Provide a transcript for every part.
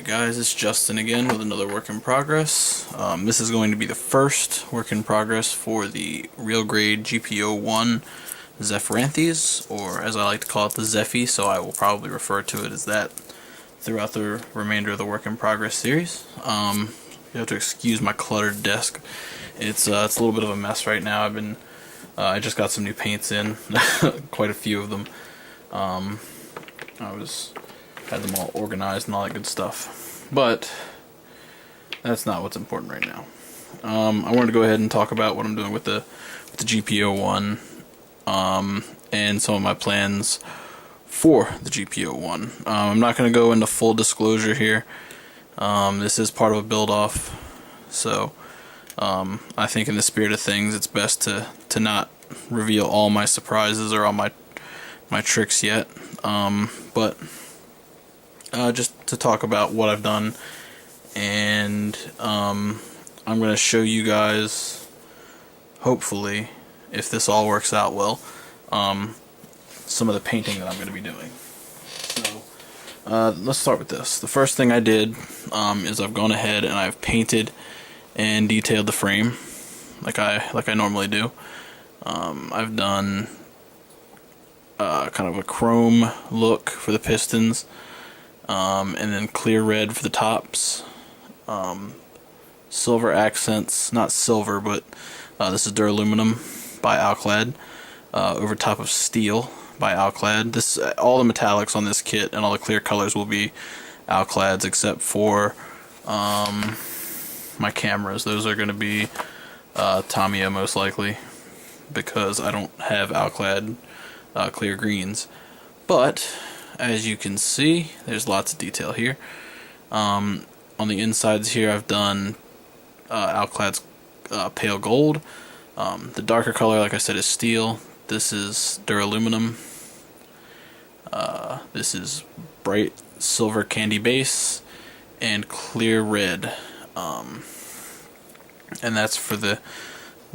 Alright guys, it's Justin again with another work in progress. This is going to be the first work in progress for the real grade GP01 Zephyranthes, or as I like to call it, the Zephy, so I will probably refer to it as that throughout the remainder of the work in progress series. You have to excuse my cluttered desk. It's a little bit of a mess right now. I just got some new paints in, quite a few of them. Had them all organized and all that good stuff, but that's not what's important right now. I wanted to go ahead and talk about what I'm doing with the GP01 and some of my plans for the GP01. I'm not going to go into full disclosure here. This is part of a build-off, so I think in the spirit of things it's best to not reveal all my surprises or all my tricks yet, but just to talk about what I've done, and I'm going to show you guys, hopefully, if this all works out well, some of the painting that I'm going to be doing. So let's start with this. The first thing I did is I've gone ahead and I've painted and detailed the frame like I normally do. I've done kind of a chrome look for the pistons, and then clear red for the tops, silver accents, not silver, but this is duraluminum by Alclad, over top of steel by Alclad. All the metallics on this kit and all the clear colors will be Alclads except for my cameras. Those are going to be Tamiya most likely, because I don't have Alclad clear greens. But as you can see, there's lots of detail here. On the insides here, I've done Alclad's pale gold. The darker color, like I said, is steel. This is duraluminum. This is bright silver candy base and clear red. And that's for the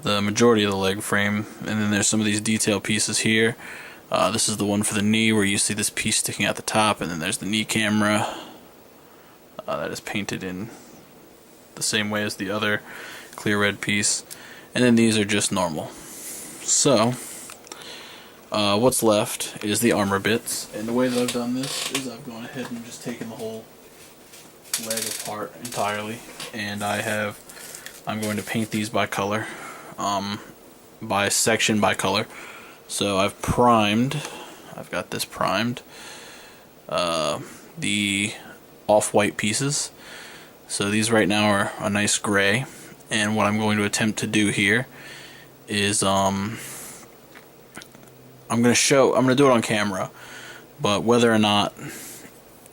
majority of the leg frame. And then there's some of these detail pieces here. This is the one for the knee, where you see this piece sticking out the top, and then there's the knee camera that is painted in the same way as the other clear red piece, and then these are just normal. So what's left is the armor bits, and the way that I've done this is I've gone ahead and just taken the whole leg apart entirely, and I'm going to paint these by color, by section by color. So I've got this primed, the off-white pieces. So these right now are a nice gray, and what I'm going to attempt to do here is I'm going to do it on camera, but whether or not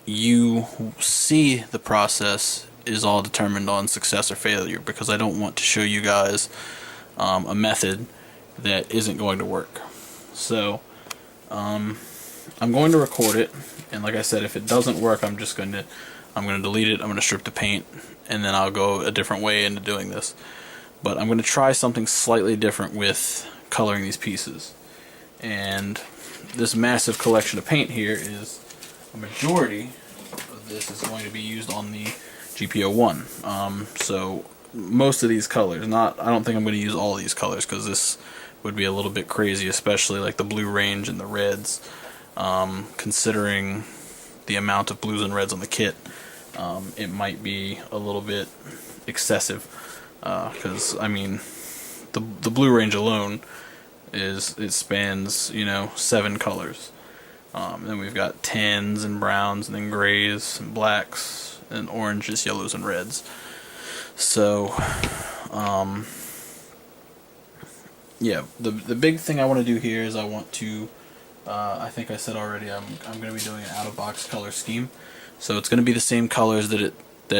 you see the process is all determined on success or failure, because I don't want to show you guys a method that isn't going to work. So I'm going to record it, and like I said, if it doesn't work, I'm going to delete it. I'm going to strip the paint, and then I'll go a different way into doing this. But I'm going to try something slightly different with coloring these pieces. And this massive collection of paint here is a majority of this is going to be used on the GP01. So most of these colors, I don't think I'm going to use all these colors, because this would be a little bit crazy, especially like the blue range and the reds, considering the amount of blues and reds on the kit. It might be a little bit excessive, because I mean the blue range alone spans 7 colors. Then we've got tans and browns, and then grays and blacks and oranges, yellows and reds. So yeah, the big thing I want to do here is I want to, I think I said already, I'm going to be doing an out-of-box color scheme. So it's going to be the same colors that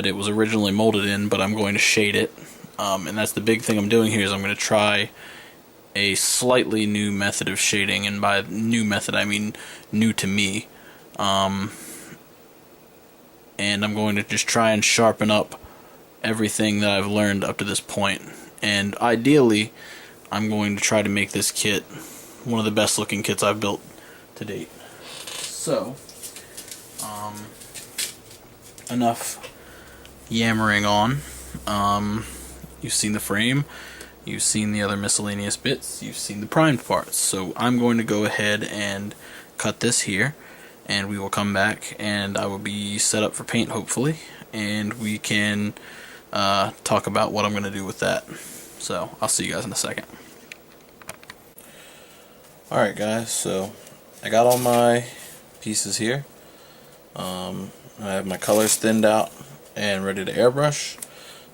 it was originally molded in, but I'm going to shade it. And that's the big thing I'm doing here, is I'm going to try a slightly new method of shading, and by new method I mean new to me. And I'm going to just try and sharpen up everything that I've learned up to this point. And ideally, I'm going to try to make this kit one of the best looking kits I've built to date. So enough yammering on. You've seen the frame, you've seen the other miscellaneous bits, you've seen the primed parts. So I'm going to go ahead and cut this here, and we will come back and I will be set up for paint hopefully, and we can talk about what I'm going to do with that. So I'll see you guys in a second. Alright guys, so I got all my pieces here. I have my colors thinned out and ready to airbrush.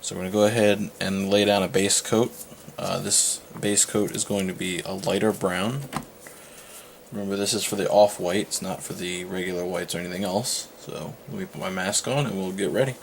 So we're going to go ahead and lay down a base coat. This base coat is going to be a lighter brown. Remember, this is for the off-white, it's not for the regular whites or anything else. So let me put my mask on and we'll get ready.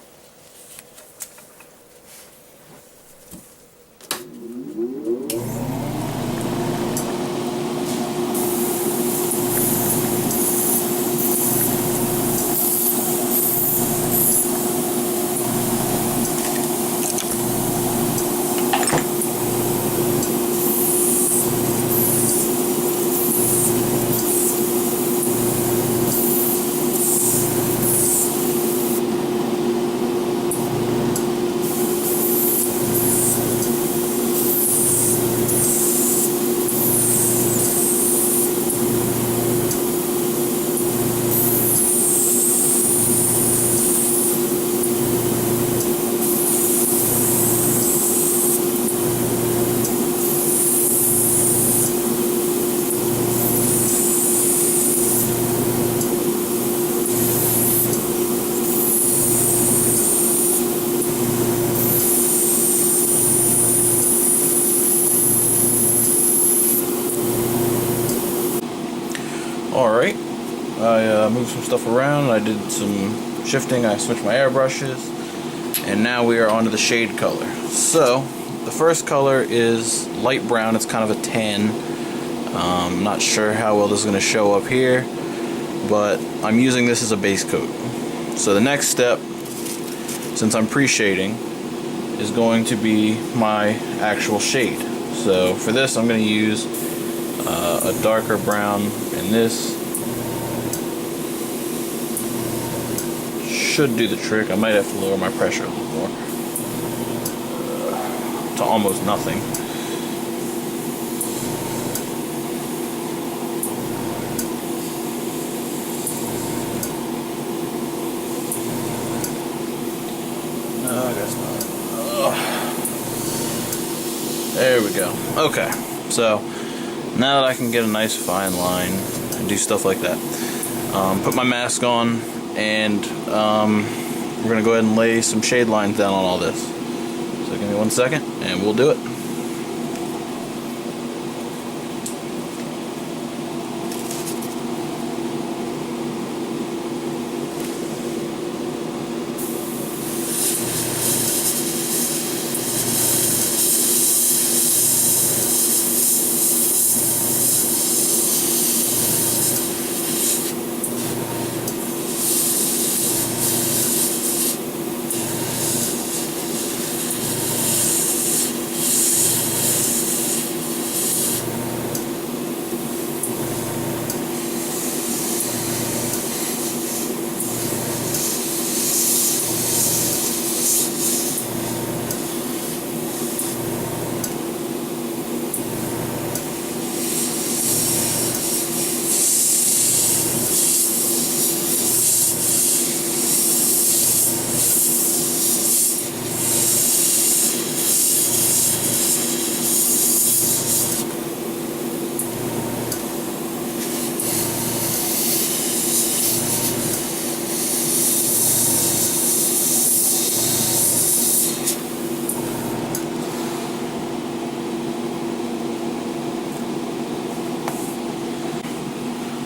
Alright, I moved some stuff around, I did some shifting, I switched my airbrushes, and now we are onto the shade color. So, the first color is light brown, it's kind of a tan. I'm not sure how well this is going to show up here, but I'm using this as a base coat. So the next step, since I'm pre-shading, is going to be my actual shade. So for this I'm going to use a darker brown, and this should do the trick. I might have to lower my pressure a little more to almost nothing. No, I guess not. Ugh. There we go. Okay, so now that I can get a nice fine line and do stuff like that, put my mask on, and we're going to go ahead and lay some shade lines down on all this. So give me 1 second and we'll do it.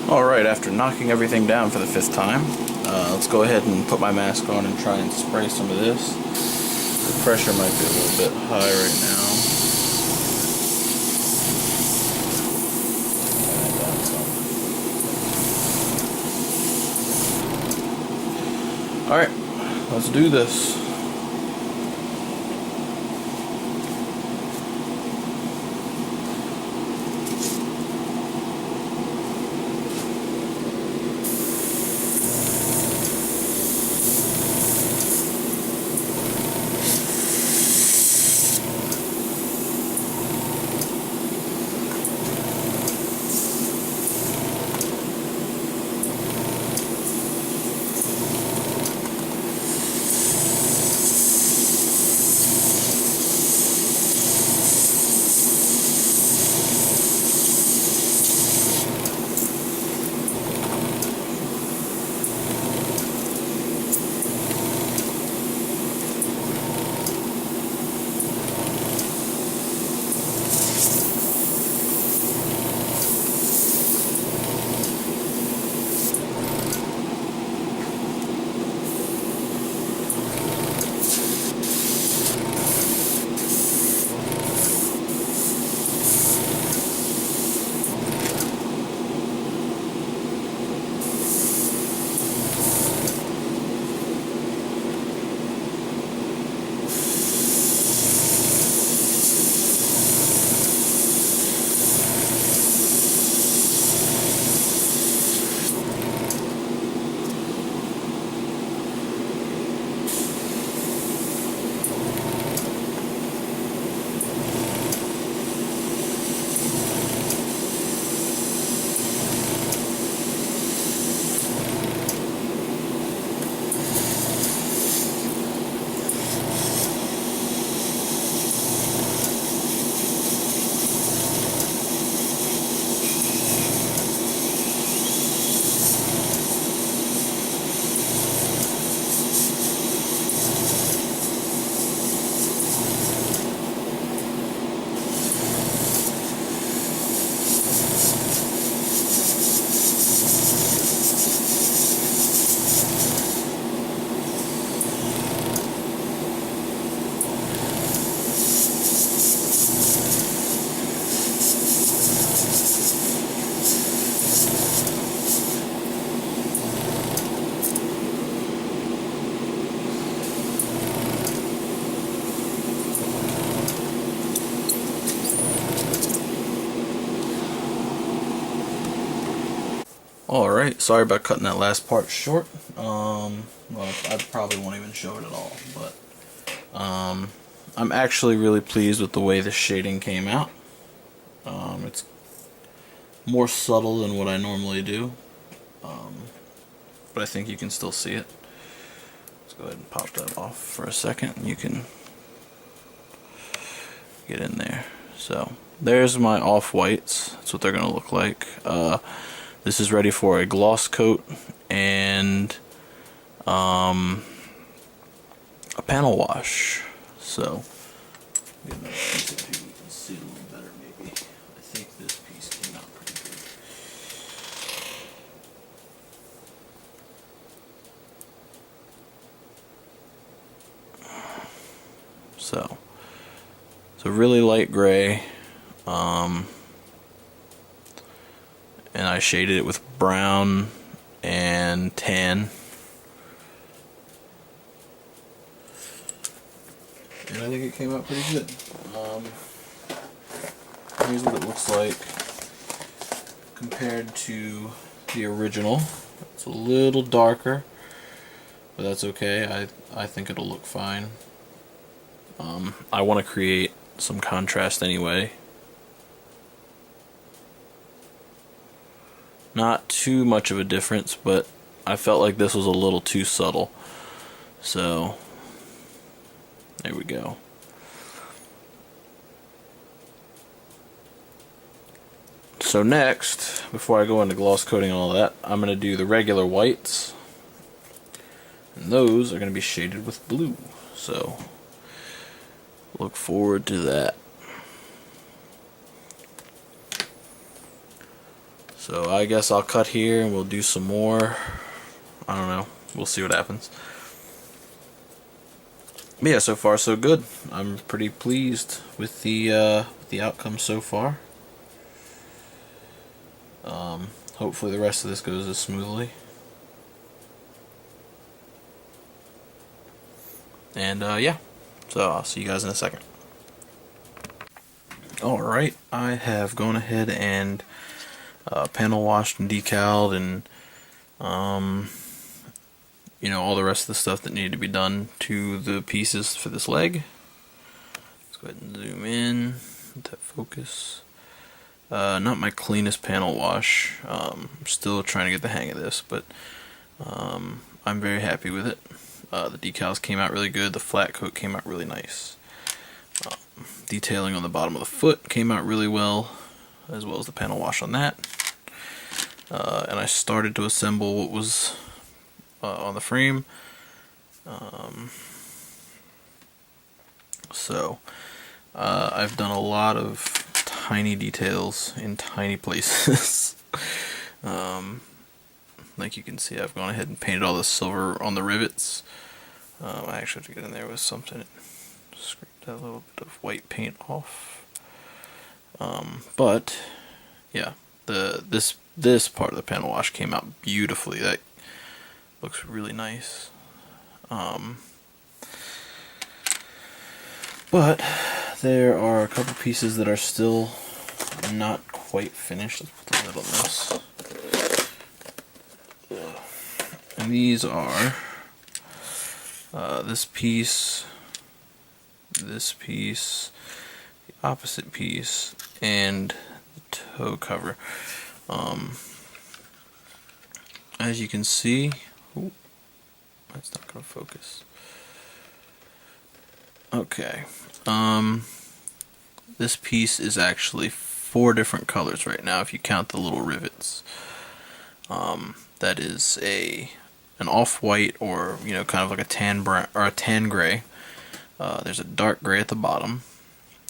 Alright, after knocking everything down for the 5th time, let's go ahead and put my mask on and try and spray some of this. The pressure might be a little bit high right now. Alright, let's do this. Alright, sorry about cutting that last part short. Well, I probably won't even show it at all, but I'm actually really pleased with the way the shading came out. It's more subtle than what I normally do, but I think you can still see it. Let's go ahead and pop that off for a second. You can get in there. So there's my off-whites. That's what they're going to look like. This is ready for a gloss coat and a panel wash. So get another piece up here you can see a little better maybe. I think this piece came out pretty good. So it's a really light gray. And I shaded it with brown and tan. And I think it came out pretty good. Here's what it looks like compared to the original. It's a little darker, but that's okay. I think it'll look fine. I want to create some contrast anyway. Not too much of a difference, but I felt like this was a little too subtle. So, there we go. So next, before I go into gloss coating and all that, I'm going to do the regular whites. And those are going to be shaded with blue. So, look forward to that. So I guess I'll cut here and we'll do some more. I don't know. We'll see what happens. But yeah, so far so good. I'm pretty pleased with the outcome so far. Hopefully the rest of this goes as smoothly. And yeah, so I'll see you guys in a second. Alright, I have gone ahead and panel washed and decaled and you know, all the rest of the stuff that needed to be done to the pieces for this leg. Let's go ahead and zoom in, let that focus. Not my cleanest panel wash. I'm still trying to get the hang of this, but I'm very happy with it. The decals came out really good, the flat coat came out really nice. Detailing on the bottom of the foot came out really well as the panel wash on that. And I started to assemble what was on the frame. So I've done a lot of tiny details in tiny places. Like you can see, I've gone ahead and painted all the silver on the rivets. I actually have to get in there with something and scrape that little bit of white paint off. But yeah, this part of the panel wash came out beautifully. That looks really nice. But there are a couple pieces that are still not quite finished. Let's put the lid on this. And these are this piece, the opposite piece, and the toe cover. As you can see, ooh, that's not going to focus. Okay, this piece is actually 4 different colors right now if you count the little rivets. That is an off-white, or you know, kind of like a tan brown or a tan gray. There's a dark gray at the bottom.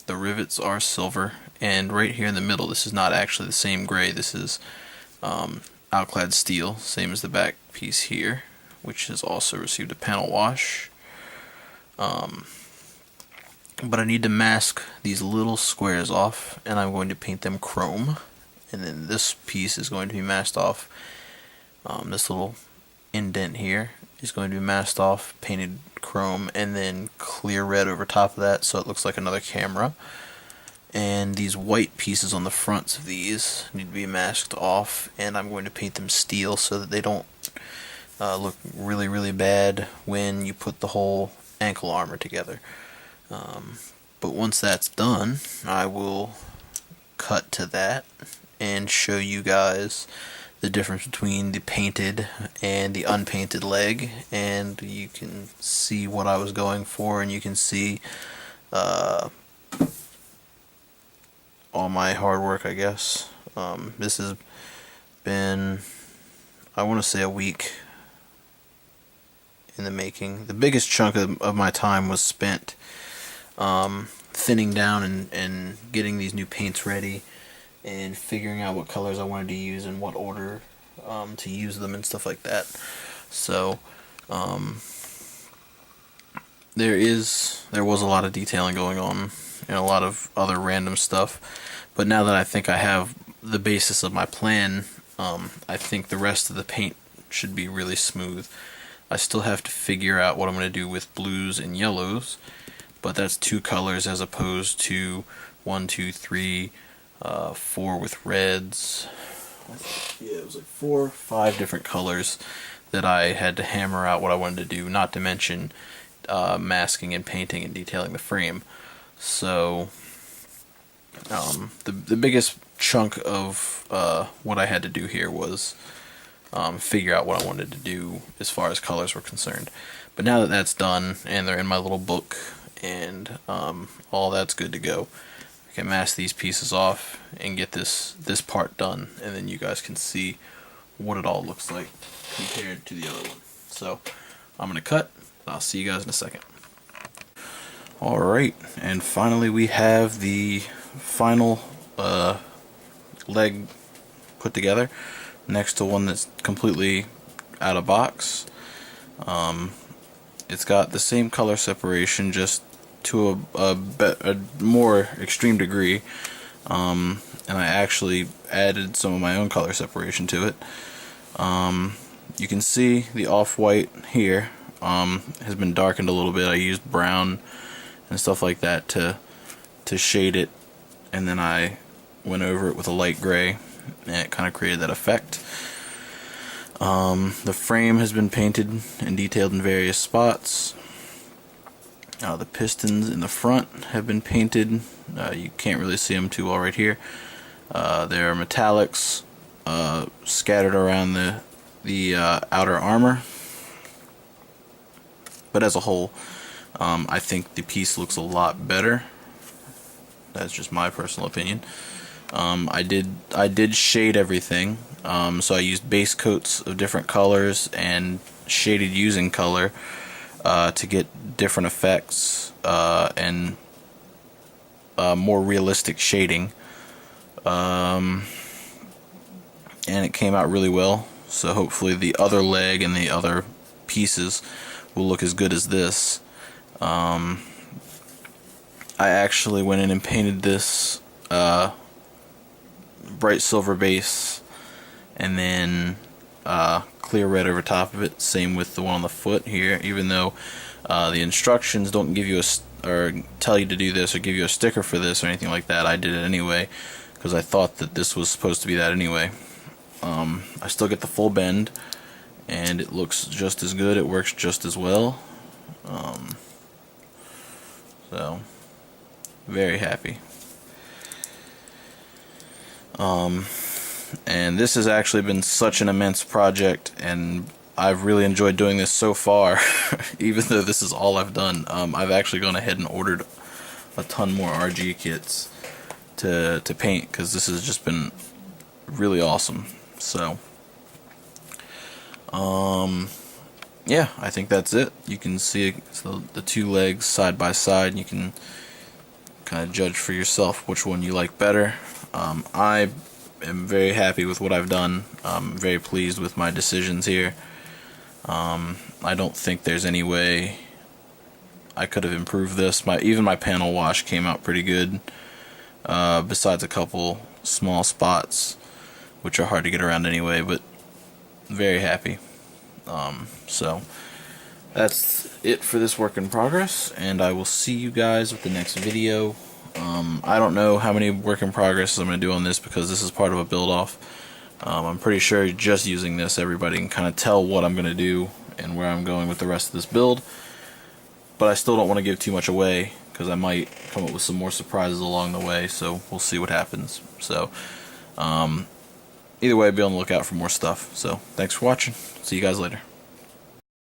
The rivets are silver, and right here in the middle, this is not actually the same gray. This is outclad steel, same as the back piece here, which has also received a panel wash. But I need to mask these little squares off, and I'm going to paint them chrome. And then this piece is going to be masked off. This little indent here is going to be masked off, painted chrome, and then clear red over top of that, so it looks like another camera. And these white pieces on the fronts of these need to be masked off, and I'm going to paint them steel so that they don't look really, really bad when you put the whole ankle armor together. But once that's done, I will cut to that and show you guys the difference between the painted and the unpainted leg, and you can see what I was going for, and you can see all my hard work, I guess. This has been, I want to say, a week in the making. The biggest chunk of my time was spent thinning down and getting these new paints ready and figuring out what colors I wanted to use and what order to use them and stuff like that. So there was a lot of detailing going on and a lot of other random stuff, but now that I think I have the basis of my plan, I think the rest of the paint should be really smooth. I still have to figure out what I'm going to do with blues and yellows, but that's 2 colors as opposed to 1, 2, 3, 4 with reds. Yeah, it was like 4 or 5 different colors that I had to hammer out what I wanted to do, not to mention masking and painting and detailing the frame. So the biggest chunk of what I had to do here was figure out what I wanted to do as far as colors were concerned. But now that that's done and they're in my little book and all that's good to go, I can mask these pieces off and get this part done, and then you guys can see what it all looks like compared to the other one. So I'm gonna cut. I'll see you guys in a second. Alright, and finally we have the final leg put together next to one that's completely out of box. It's got the same color separation, just to a more extreme degree, and I actually added some of my own color separation to it. You can see the off-white here has been darkened a little bit. I used brown and stuff like that to shade it, and then I went over it with a light gray, and it kind of created that effect. The frame has been painted and detailed in various spots. The pistons in the front have been painted. You can't really see them too well right here. There are metallics scattered around the outer armor. But as a whole, I think the piece looks a lot better. That's just my personal opinion. I did shade everything. So I used base coats of different colors and shaded using color to get different effects and more realistic shading, and it came out really well. So hopefully the other leg and the other pieces will look as good as this. I actually went in and painted this bright silver base and then clear red over top of it. Same with the one on the foot here, even though the instructions don't give you or tell you to do this or give you a sticker for this or anything like that. I did it anyway because I thought that this was supposed to be that anyway. I still get the full bend and it looks just as good. It works just as well. So very happy. And this has actually been such an immense project, and I've really enjoyed doing this so far. Even though this is all I've done, I've actually gone ahead and ordered a ton more RG kits to paint, because this has just been really awesome. So yeah, I think that's it. You can see the 2 legs side by side, and you can kind of judge for yourself which one you like better. I am very happy with what I've done. I'm very pleased with my decisions here. I don't think there's any way I could have improved this. Even my panel wash came out pretty good, besides a couple small spots which are hard to get around anyway, but very happy. So that's it for this work in progress, and I will see you guys with the next video. I don't know how many work in progress I'm going to do on this because this is part of a build off. I'm pretty sure just using this everybody can kind of tell what I'm going to do and where I'm going with the rest of this build, but I still don't want to give too much away because I might come up with some more surprises along the way, so we'll see what happens. So either way, be on the lookout for more stuff. So thanks for watching. See you guys later.